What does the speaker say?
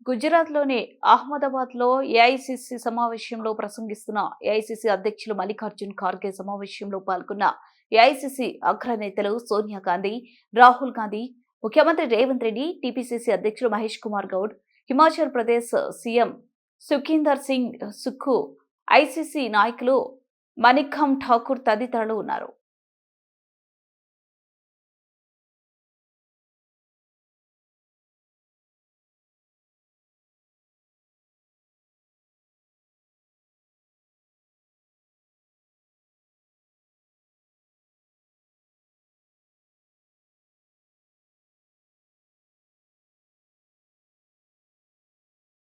గుజరాత్‌లోని అహ్మదాబాద్‌లో ఏఐసీసీ సమావేశంలో ప్రసంగిస్తున్న ఏఐసీసీ అధ్యక్షులు మల్లికార్జున్ ఖార్గే సమావేశంలో పాల్గొన్న ఏఐసీసీ అగ్రనేతలు సోనియా గాంధీ, రాహుల్ గాంధీ, ముఖ్యమంత్రి రేవంత్ రెడ్డి, టీపీసీసీ అధ్యక్షుడు మహేష్ కుమార్ గౌడ్, హిమాచల్ ప్రదేశ్ సీఎం సుఖీందర్ సింగ్ సుక్కు, ఐసీసీ నాయకులు మణిక్కమ్ ఠాకూర్ తదితరులు ఉన్నారు.